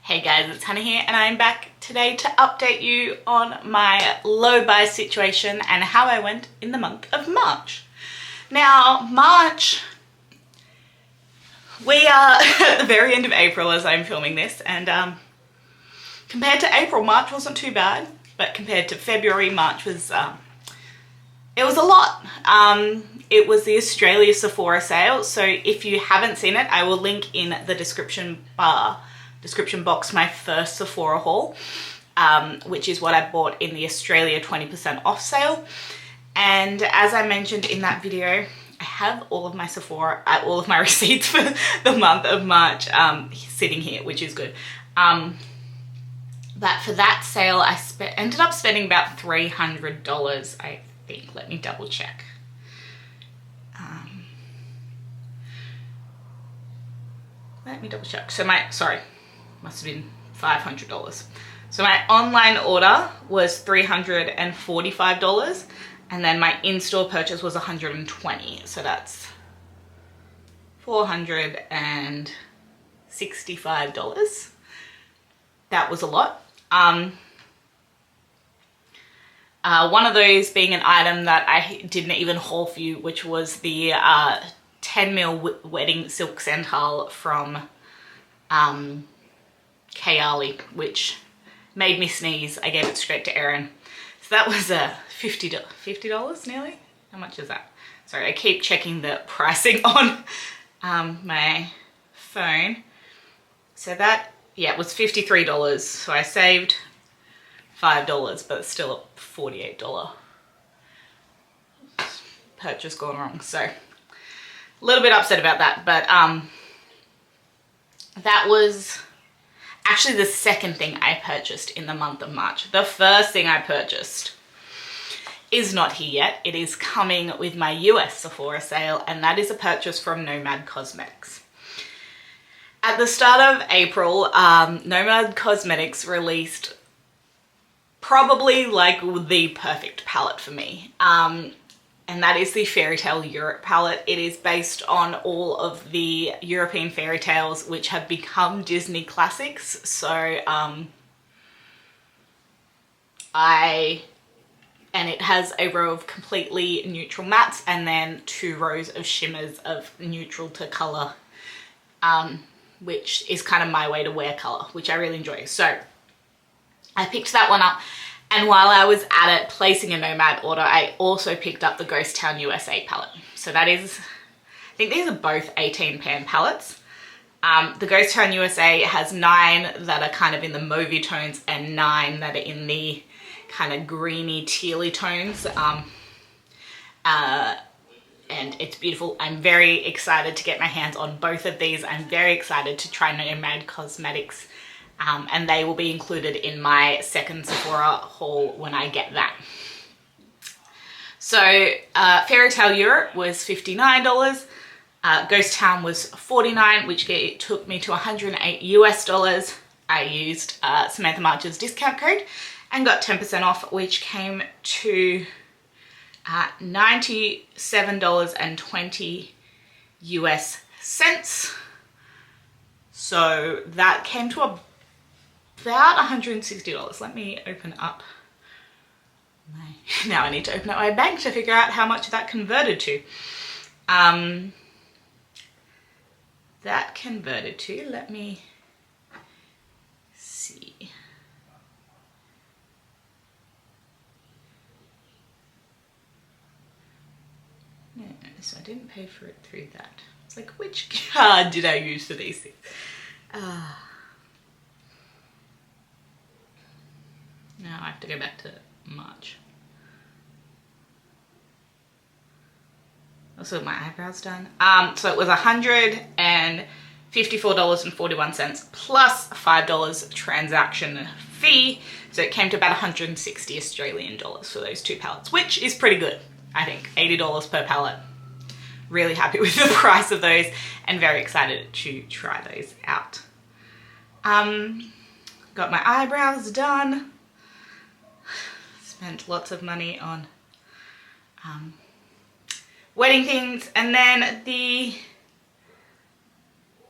Hey guys, it's Hannah here and I'm back today to update you on my low buy situation and how I went in the month of March. Now, March, we are at the very end of April as I'm filming this, and compared to April, March wasn't too bad, but compared to February, March was, it was a lot. It was the Australia Sephora sale, so if you haven't seen it, I will link in the description box my first Sephora haul, which is what I bought in the Australia 20% off sale. And as I mentioned in that video, I have all of my Sephora, all of my receipts for the month of March sitting here, which is good. But for that sale, I ended up spending about $300, I think. Let me double check. Let me double check. So must have been $500. So my online order was $345, and then my in-store purchase was $120. So that's $465. That was a lot. One of those being an item that I didn't even haul for you, which was the 10mm wedding silk santal from Kayali, which made me sneeze. I gave it straight to Erin. So that was $50 nearly. How much is that? Sorry, I keep checking the pricing on my phone. So that, yeah, it was $53. So I saved $5, but it's still a $48 purchase gone wrong. So a little bit upset about that, but that was actually the second thing I purchased in the month of March. The first thing I purchased is not here yet. It is coming with my US Sephora sale, and that is a purchase from Nomad Cosmetics. At the start of April, Nomad Cosmetics released probably like the perfect palette for me. And that is the Fairy Tale Europe palette. It is based on all of the European fairy tales which have become Disney classics. So and it has a row of completely neutral mattes and then 2 rows of shimmers of neutral to color, which is kind of my way to wear color, which I really enjoy. So I picked that one up. And while I was at it placing a Nomad order, I also picked up the Ghost Town USA palette. So that is, I think these are both 18 pan palettes. The Ghost Town USA has 9 that are kind of in the mauvey tones and 9 that are in the kind of greeny tealy tones. And it's beautiful. I'm very excited to get my hands on both of these. I'm very excited to try Nomad Cosmetics. And they will be included in my second Sephora haul when I get that. So Fairy Tale Europe was $59. Ghost Town was $49, which took me to $108 US. I used Samantha March's discount code and got 10% off, which came to $97.20 US cents. So that came to about $160. Let me open up now I need to open up my bank to figure out how much that converted to. That converted to, let me see. No, so I didn't pay for it through that. It's like, which card did I use for these things? Now I have to go back to March. Also, my eyebrows done. So it was $154.41 plus $5 transaction fee. So it came to about 160 Australian dollars for those 2 palettes, which is pretty good. I think $80 per palette. Really happy with the price of those and very excited to try those out. Got my eyebrows done. Spent lots of money on wedding things, and then the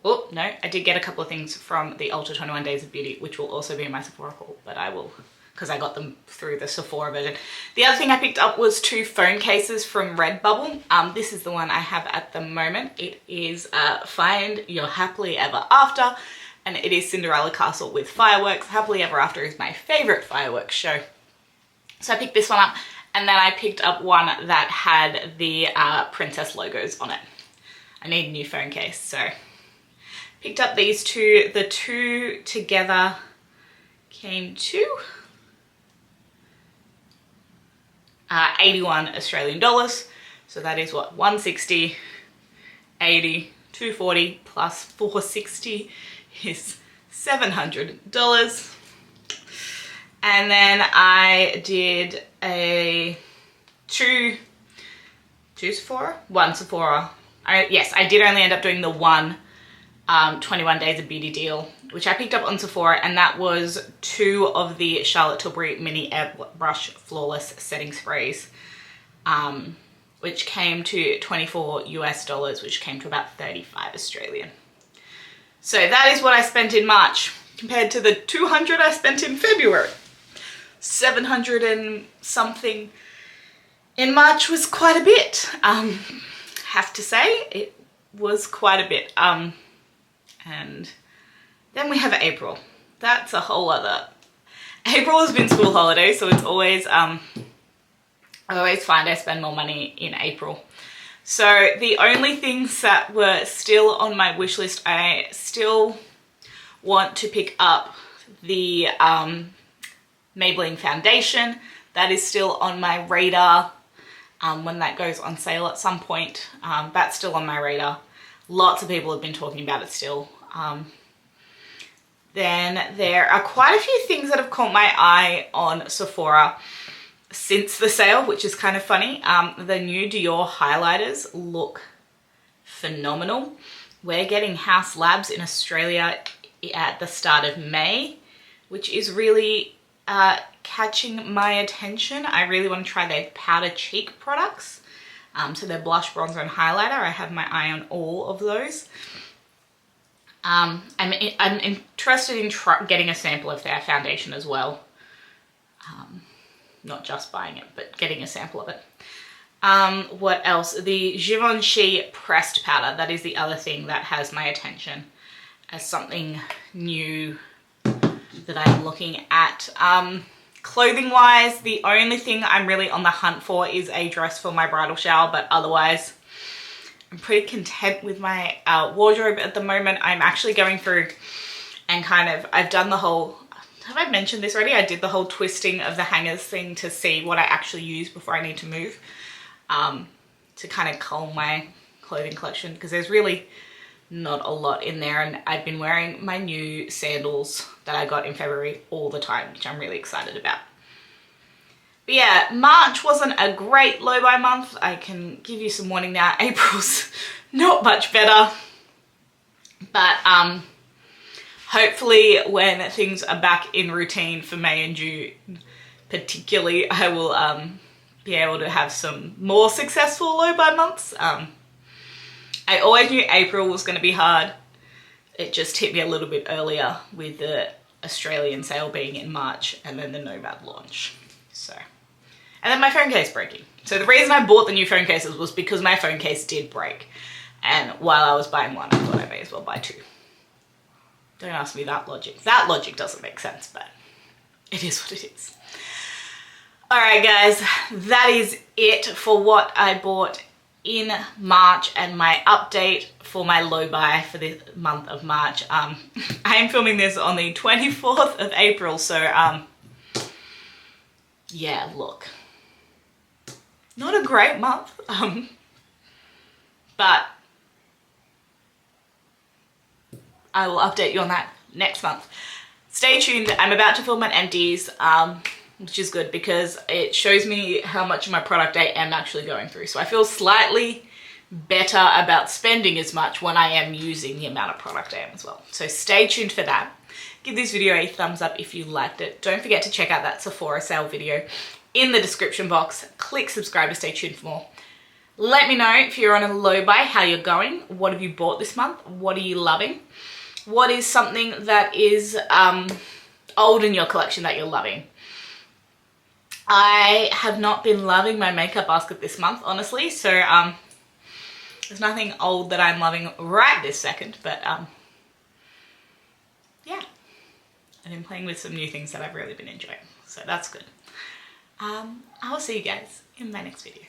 Oh, no, I did get a couple of things from the Ultra 21 Days of Beauty, which will also be in my Sephora haul, but I will, because I got them through the Sephora version. The other thing I picked up was 2 phone cases from Redbubble. This is the one I have at the moment. It is Find Your Happily Ever After, and it is Cinderella Castle with fireworks. Happily Ever After is my favorite fireworks show. So I picked this one up, and then I picked up one that had the princess logos on it. I need a new phone case, so picked up these 2. The 2 together came to 81 Australian dollars. So that is what, 160, 80, 240 plus 460 is $700. And then I did a one Sephora. Yes, I did only end up doing the one 21 Days of Beauty deal, which I picked up on Sephora, and that was 2 of the Charlotte Tilbury Mini Airbrush Flawless Setting Sprays, which came to $24 US, which came to about 35 Australian. So that is what I spent in March, compared to the 200 I spent in February. 700 and something in March was quite a bit. Have to say, it was quite a bit. And then we have April. That's a whole other... April has been school holidays, so it's always, I always find I spend more money in April. So the only things that were still on my wish list, I still want to pick up the Maybelline foundation. That is still on my radar. When that goes on sale at some point, that's still on my radar. Lots of people have been talking about it still. Then there are quite a few things that have caught my eye on Sephora since the sale, which is kind of funny. The new Dior highlighters look phenomenal. We're getting House Labs in Australia at the start of May, which is really catching my attention. I really want to try their powder cheek products. So their blush, bronzer, and highlighter. I have my eye on all of those. I'm interested in getting a sample of their foundation as well. Not just buying it, but getting a sample of it. What else? The Givenchy pressed powder. That is the other thing that has my attention as something new that I'm looking at. Clothing wise, the only thing I'm really on the hunt for is a dress for my bridal shower, but otherwise I'm pretty content with my wardrobe at the moment. I'm actually going through and I've done the whole, have I mentioned this already? I did the whole twisting of the hangers thing to see what I actually use before I need to move, to kind of cull my clothing collection, because there's really not a lot in there, and I've been wearing my new sandals that I got in February all the time, which I'm really excited about. But yeah, March wasn't a great low buy month. I can give you some warning now. April's not much better, but hopefully when things are back in routine for May and June particularly, I will be able to have some more successful low buy months. I always knew April was going to be hard. It just hit me a little bit earlier with the Australian sale being in March and then the Nomad launch. So, and then my phone case breaking. So the reason I bought the new phone cases was because my phone case did break. And while I was buying one, I thought I may as well buy 2. Don't ask me that logic. That logic doesn't make sense, but it is what it is. All right, guys, that is it for what I bought in March and my update for my low buy for the month of March. I am filming this on the 24th of April, so yeah, look, not a great month, but I will update you on that next month. Stay tuned. I'm about to film an empties, which is good because it shows me how much of my product I am actually going through. So I feel slightly better about spending as much when I am using the amount of product I am as well. So stay tuned for that. Give this video a thumbs up if you liked it. Don't forget to check out that Sephora sale video in the description box. Click subscribe to stay tuned for more. Let me know if you're on a low buy, how you're going. What have you bought this month? What are you loving? What is something that is old in your collection that you're loving? I have not been loving my makeup basket this month, honestly, so there's nothing old that I'm loving right this second, but yeah, I've been playing with some new things that I've really been enjoying, so that's good. I will see you guys in my next video.